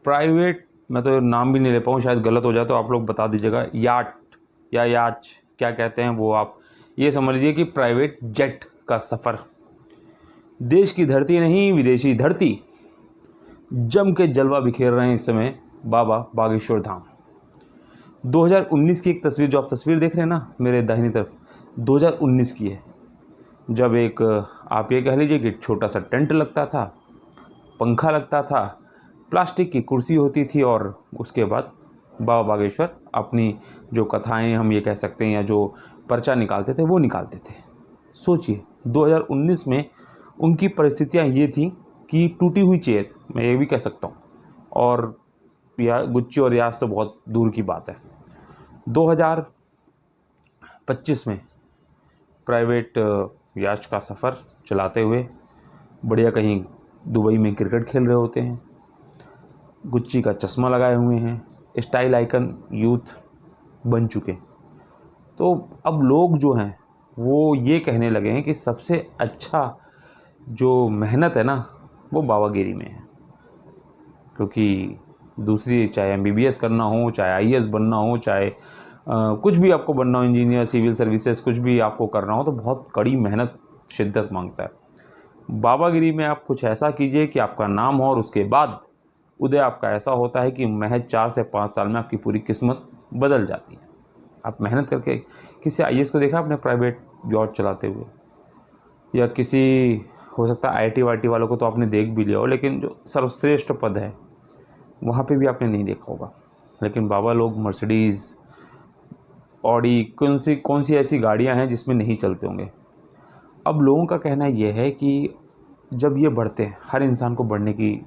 Private, मैं तो नाम भी नहीं ले पाऊँ, शायद गलत हो जाए तो आप लोग बता दीजिएगा, याट या याच क्या कहते हैं वो, आप ये समझ लीजिए कि प्राइवेट जेट का सफ़र। देश की धरती नहीं, विदेशी धरती, जम के जलवा बिखेर रहे हैं इस समय बाबा बागेश्वर धाम। 2019 की एक तस्वीर, जो आप तस्वीर देख रहे हैं ना मेरे दाहिनी तरफ, 2019 की है, जब एक आप ये कह लीजिए कि छोटा सा टेंट लगता था, पंखा लगता था, प्लास्टिक की कुर्सी होती थी, और उसके बाद बाबा बागेश्वर अपनी जो कथाएं हम ये कह सकते हैं या जो पर्चा निकालते थे वो निकालते थे। सोचिए 2019 में उनकी परिस्थितियां ये थी कि टूटी हुई चेयर, मैं ये भी कह सकता हूँ, और या गुच्ची और यास तो बहुत दूर की बात है। 2025 में प्राइवेट याच का सफ़र चलाते हुए बढ़िया कहीं दुबई में क्रिकेट खेल रहे होते हैं, गुच्ची का चश्मा लगाए हुए हैं, स्टाइल आइकन यूथ बन चुके। तो अब लोग जो हैं वो ये कहने लगे हैं कि सबसे अच्छा जो मेहनत है ना वो बाबागिरी में है, क्योंकि दूसरी चाहे एमबीबीएस करना हो, चाहे आईएएस बनना हो, चाहे कुछ भी आपको बनना हो, इंजीनियर, सिविल सर्विसेज, कुछ भी आपको करना हो तो बहुत कड़ी मेहनत शिद्दत मांगता है। बाबागिरी में आप कुछ ऐसा कीजिए कि आपका नाम हो, और उसके बाद उदय आपका ऐसा होता है कि महज 4 से 5 साल में आपकी पूरी किस्मत बदल जाती है। आप मेहनत करके, किसी आईएएस को देखा आपने प्राइवेट जॉब चलाते हुए, या किसी, हो सकता है आईटी वाईटी वालों को तो आपने देख भी लिया हो, लेकिन जो सर्वश्रेष्ठ पद है वहाँ पे भी आपने नहीं देखा होगा। लेकिन बाबा लोग मर्सिडीज़, ऑडी, कौन सी ऐसी गाड़ियाँ हैं जिसमें नहीं चलते होंगे। अब लोगों का कहना यह है कि जब ये बढ़ते हैं, हर इंसान को बढ़ने की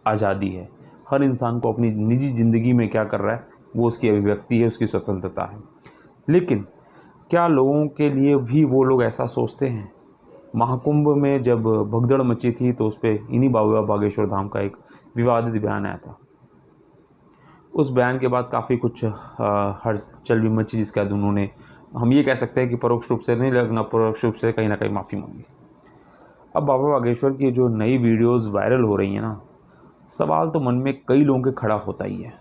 आज़ादी है, हर इंसान को अपनी निजी ज़िंदगी में क्या कर रहा है वो उसकी अभिव्यक्ति है, उसकी स्वतंत्रता है। लेकिन क्या लोगों के लिए भी वो लोग ऐसा सोचते हैं? महाकुंभ में जब भगदड़ मची थी तो उस पर इन्हीं बाबा बागेश्वर धाम का एक विवादित बयान आया था। उस बयान के बाद काफ़ी कुछ हलचल भी मची, जिसके बाद उन्होंने, हम ये कह सकते हैं कि परोक्ष रूप से नहीं लेकिन अपरोक्ष रूप से कहीं ना कहीं माफ़ी मांगी। अब बाबा बागेश्वर की जो नई वीडियोस वायरल हो रही हैं ना, सवाल तो मन में कई लोगों के खड़ा होता ही है,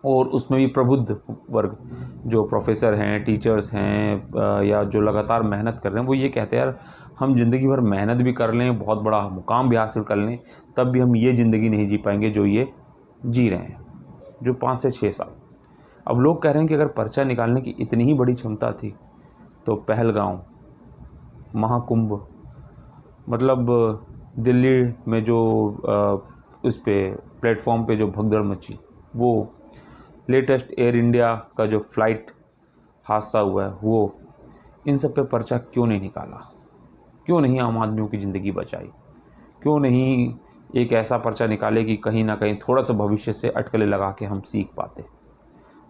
और उसमें भी प्रबुद्ध वर्ग जो प्रोफेसर हैं, टीचर्स हैं, या जो लगातार मेहनत कर रहे हैं, वो ये कहते हैं यार हम ज़िंदगी भर मेहनत भी कर लें, बहुत बड़ा मुकाम भी हासिल कर लें, तब भी हम ये ज़िंदगी नहीं जी पाएंगे जो ये जी रहे हैं, जो 5 से 6 साल। अब लोग कह रहे हैं कि अगर पर्चा निकालने की इतनी ही बड़ी क्षमता थी तो पहलगांव, महाकुंभ, मतलब दिल्ली में जो उस पे प्लेटफॉर्म पे जो भगदड़ मची, वो लेटेस्ट एयर इंडिया का जो फ़्लाइट हादसा हुआ है वो, इन सब पे पर्चा क्यों नहीं निकाला? क्यों नहीं आम आदमियों की ज़िंदगी बचाई? क्यों नहीं एक ऐसा पर्चा निकाले कि कहीं ना कहीं थोड़ा सा भविष्य से अटकलें लगा के हम सीख पाते?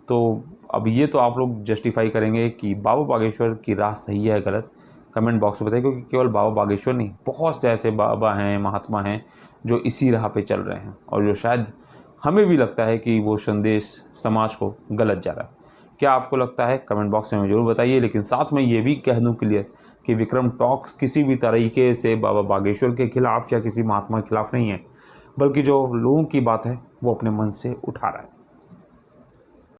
तो अब ये तो आप लोग जस्टिफाई करेंगे कि बाबा बागेश्वर की राह सही है गलत, कमेंट बॉक्स में बताइए, क्योंकि केवल बाबा बागेश्वर नहीं, बहुत से ऐसे बाबा हैं, महात्मा हैं जो इसी राह पे चल रहे हैं, और जो शायद हमें भी लगता है कि वो संदेश समाज को गलत जा रहा है। क्या आपको लगता है? कमेंट बॉक्स में ज़रूर बताइए। लेकिन साथ में ये भी कह दूँ क्लियर कि विक्रम टॉक्स किसी भी तरीके से बाबा बागेश्वर के खिलाफ़ या किसी महात्मा के खिलाफ़ नहीं है, बल्कि जो लोगों की बात है वो अपने मन से उठा रहा है।